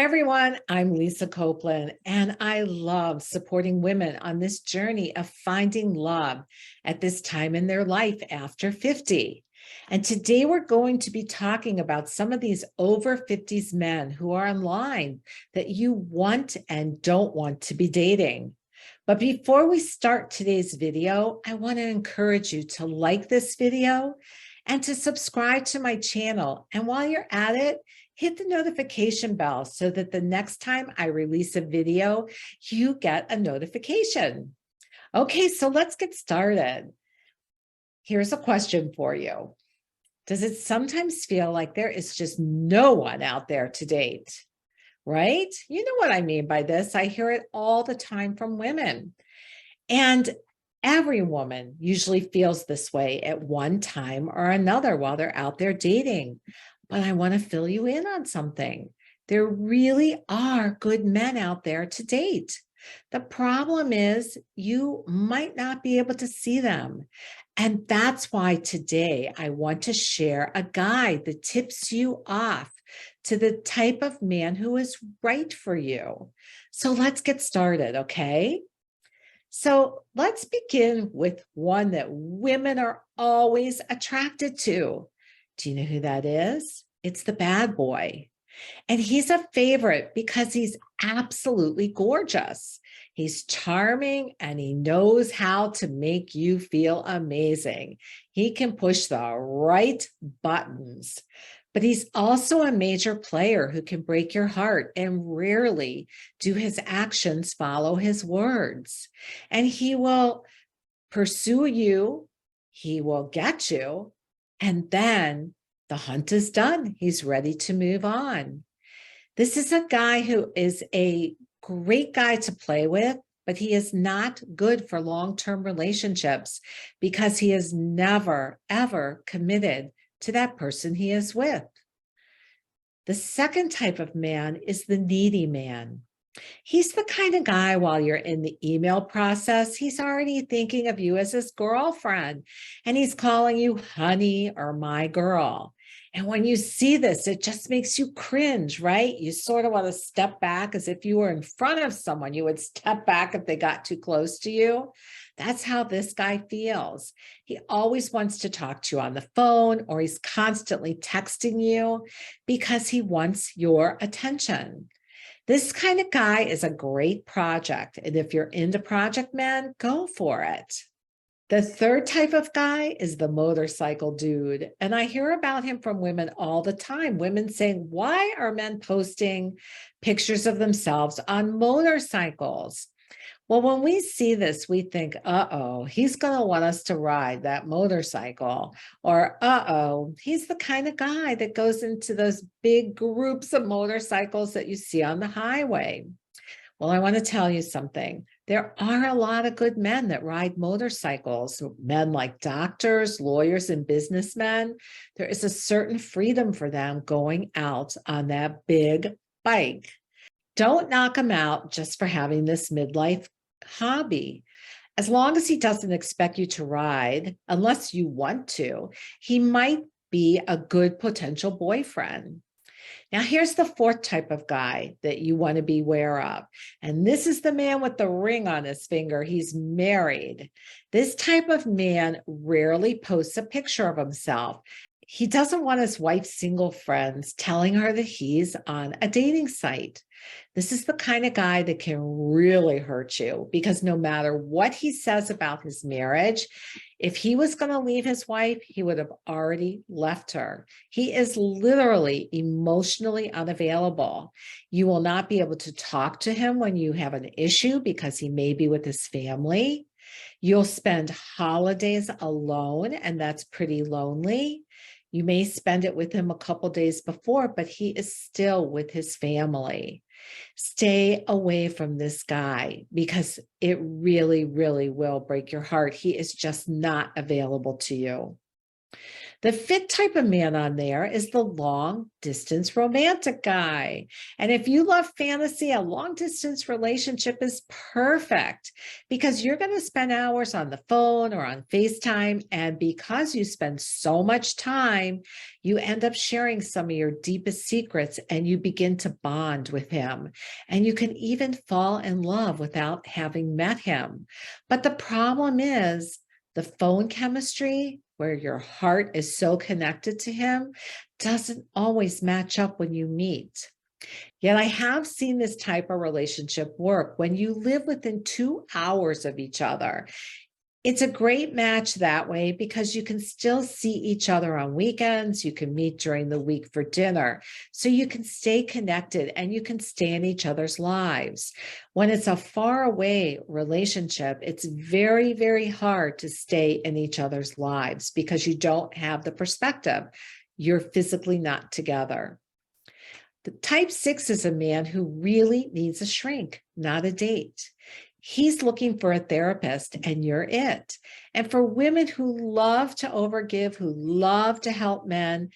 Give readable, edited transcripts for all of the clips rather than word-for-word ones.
everyone, I'm Lisa Copeland, and I love supporting women on this journey of finding love at this time in their life after 50. And today we're going to be talking about some of these over 50s men who are online that you want and don't want to be dating. But before we start today's video, I want to encourage you to like this video and to subscribe to my channel. And while you're at it, hit the notification bell so that the next time I release a video, you get a notification. Okay, so let's get started. Here's a question for you. Does it sometimes feel like there is just no one out there to date? Right? You know what I mean by this. I hear it all the time from women. And every woman usually feels this way at one time or another while they're out there dating. But I want to fill you in on something. There really are good men out there to date. The problem is you might not be able to see them. And that's why today I want to share a guide that tips you off to the type of man who is right for you. So let's get started, okay? So let's begin with one that women are always attracted to. Do you know who that is? It's the bad boy. And he's a favorite because he's absolutely gorgeous. He's charming and he knows how to make you feel amazing. He can push the right buttons. But he's also a major player who can break your heart, and rarely do his actions follow his words. And he will pursue you, he will get you, and then the hunt is done. He's ready to move on. This is a guy who is a great guy to play with, but he is not good for long-term relationships because he is never, ever committed to that person he is with. The second type of man is the needy man. He's the kind of guy while you're in the email process, he's already thinking of you as his girlfriend, and he's calling you honey or my girl. And when you see this, it just makes you cringe, right? You sort of want to step back as if you were in front of someone. You would step back if they got too close to you. That's how this guy feels. He always wants to talk to you on the phone, or he's constantly texting you because he wants your attention. This kind of guy is a great project. And if you're into project men, go for it. The third type of guy is the motorcycle dude. And I hear about him from women all the time. Women saying, why are men posting pictures of themselves on motorcycles? Well, when we see this, we think, uh-oh, he's going to want us to ride that motorcycle. Or, uh-oh, he's the kind of guy that goes into those big groups of motorcycles that you see on the highway. Well, I want to tell you something. There are a lot of good men that ride motorcycles, men like doctors, lawyers, and businessmen. There is a certain freedom for them going out on that big bike. Don't knock him out just for having this midlife hobby. As long as he doesn't expect you to ride, unless you want to, he might be a good potential boyfriend. Now, here's the fourth type of guy that you want to be aware of. And this is the man with the ring on his finger. He's married. This type of man rarely posts a picture of himself. He doesn't want his wife's single friends telling her that he's on a dating site. This is the kind of guy that can really hurt you because no matter what he says about his marriage, if he was going to leave his wife, he would have already left her. He is literally emotionally unavailable. You will not be able to talk to him when you have an issue because he may be with his family. You'll spend holidays alone, and that's pretty lonely. You may spend it with him a couple days before, but he is still with his family. Stay away from this guy because it really, really will break your heart. He is just not available to you. The fifth type of man on there is the long distance romantic guy. And if you love fantasy, a long distance relationship is perfect because you're going to spend hours on the phone or on FaceTime. And because you spend so much time, you end up sharing some of your deepest secrets and you begin to bond with him. And you can even fall in love without having met him. But the problem is, the phone chemistry, where your heart is so connected to him, doesn't always match up when you meet. Yet I have seen this type of relationship work when you live within 2 hours of each other. It's a great match that way because you can still see each other on weekends. You can meet during the week for dinner. So you can stay connected and you can stay in each other's lives. When it's a far away relationship, it's very, very hard to stay in each other's lives because you don't have the perspective. You're physically not together. The type 6 is a man who really needs a shrink, not a date. He's looking for a therapist and you're it. And for women who love to overgive, who love to help men,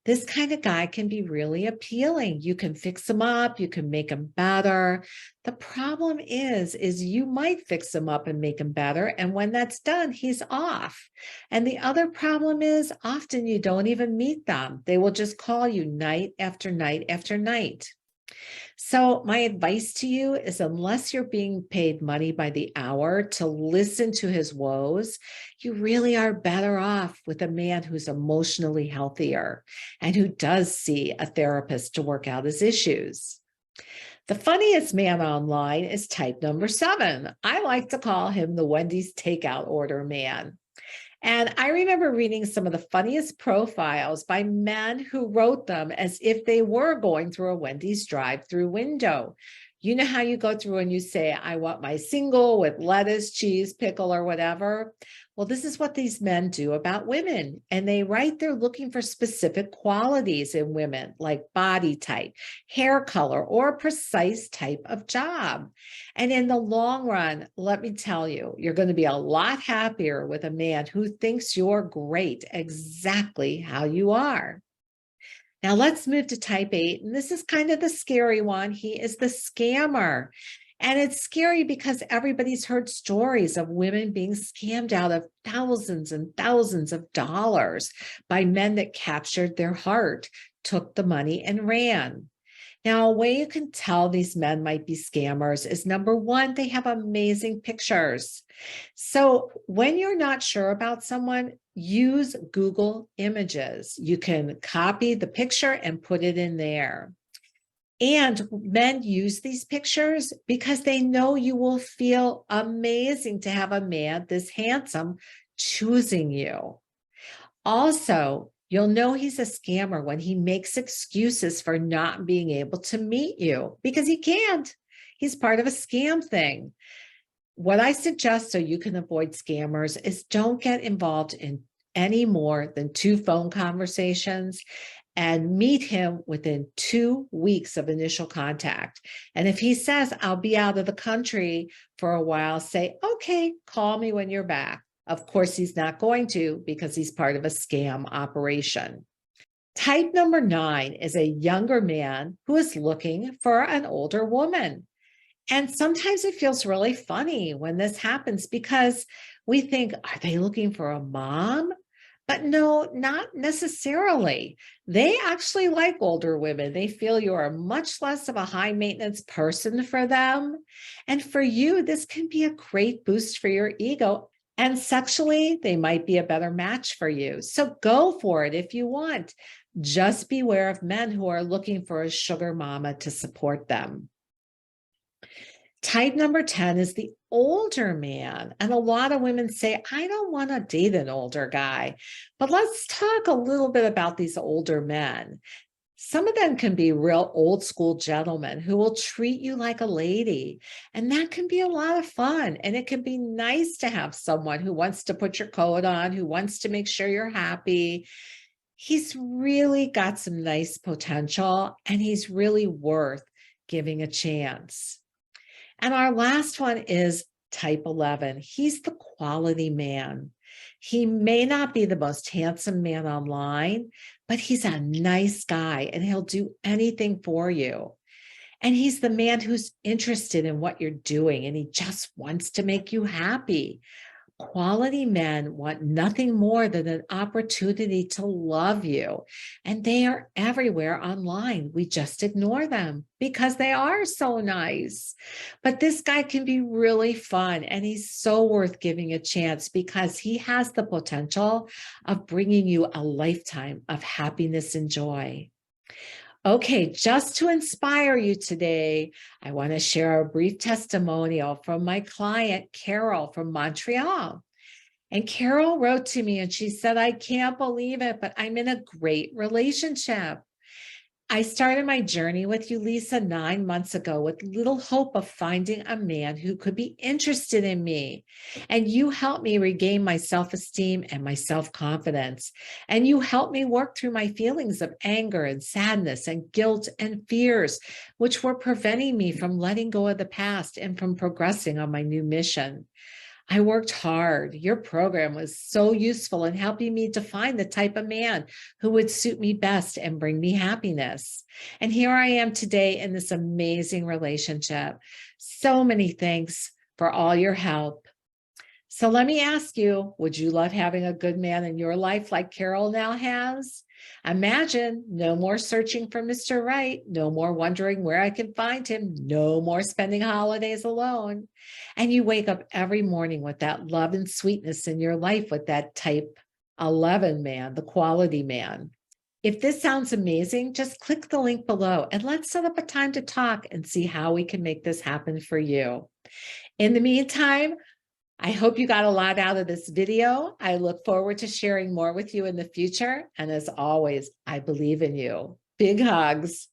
this kind of guy can be really appealing. You can fix him up, you can make him better. The problem is you might fix him up and make him better. And when that's done, he's off. And the other problem is often you don't even meet them. They will just call you night after night after night. So my advice to you is unless you're being paid money by the hour to listen to his woes, you really are better off with a man who's emotionally healthier and who does see a therapist to work out his issues. The funniest man online is type number 7. I like to call him the Wendy's takeout order man. And I remember reading some of the funniest profiles by men who wrote them as if they were going through a Wendy's drive-through window. You know how you go through and you say, I want my single with lettuce, cheese, pickle, or whatever? Well, this is what these men do about women. And they write they're looking for specific qualities in women, like body type, hair color, or a precise type of job. And in the long run, let me tell you, you're going to be a lot happier with a man who thinks you're great exactly how you are. Now let's move to type 8, and this is kind of the scary one. He is the scammer. And it's scary because everybody's heard stories of women being scammed out of thousands and thousands of dollars by men that captured their heart, took the money, and ran. Now, a way you can tell these men might be scammers is number one, they have amazing pictures. So when you're not sure about someone, use Google Images. You can copy the picture and put it in there. And men use these pictures because they know you will feel amazing to have a man this handsome choosing you. Also, you'll know he's a scammer when he makes excuses for not being able to meet you because he can't. He's part of a scam thing. What I suggest so you can avoid scammers is don't get involved in any more than 2 phone conversations and meet him within 2 weeks of initial contact. And if he says, I'll be out of the country for a while, say, okay, call me when you're back. Of course, he's not going to because he's part of a scam operation. Type number 9 is a younger man who is looking for an older woman. And sometimes it feels really funny when this happens because we think, are they looking for a mom? But no, not necessarily. They actually like older women. They feel you are much less of a high maintenance person for them. And for you, this can be a great boost for your ego. And sexually, they might be a better match for you. So go for it if you want. Just beware of men who are looking for a sugar mama to support them. Type number 10 is the older man. And a lot of women say, I don't want to date an older guy. But let's talk a little bit about these older men. Some of them can be real old school gentlemen who will treat you like a lady. And that can be a lot of fun. And it can be nice to have someone who wants to put your coat on, who wants to make sure you're happy. He's really got some nice potential and he's really worth giving a chance. And our last one is type 11. He's the quality man. He may not be the most handsome man online, but he's a nice guy and he'll do anything for you. And he's the man who's interested in what you're doing and he just wants to make you happy. Quality men want nothing more than an opportunity to love you. And they are everywhere online. We just ignore them because they are so nice. But this guy can be really fun and he's so worth giving a chance because he has the potential of bringing you a lifetime of happiness and joy. Okay, just to inspire you today, I want to share a brief testimonial from my client, Carol from Montreal. And Carol wrote to me and she said, I can't believe it, but I'm in a great relationship. I started my journey with you, Lisa, 9 months ago with little hope of finding a man who could be interested in me. And you helped me regain my self-esteem and my self-confidence. And you helped me work through my feelings of anger and sadness and guilt and fears, which were preventing me from letting go of the past and from progressing on my new mission. I worked hard. Your program was so useful in helping me define the type of man who would suit me best and bring me happiness. And here I am today in this amazing relationship. So many thanks for all your help. So let me ask you, would you love having a good man in your life like Carol now has? Imagine no more searching for Mr. Right, no more wondering where I can find him, no more spending holidays alone. And you wake up every morning with that love and sweetness in your life with that type 11 man, the quality man. If this sounds amazing, just click the link below and let's set up a time to talk and see how we can make this happen for you. In the meantime, I hope you got a lot out of this video. I look forward to sharing more with you in the future. And as always, I believe in you. Big hugs.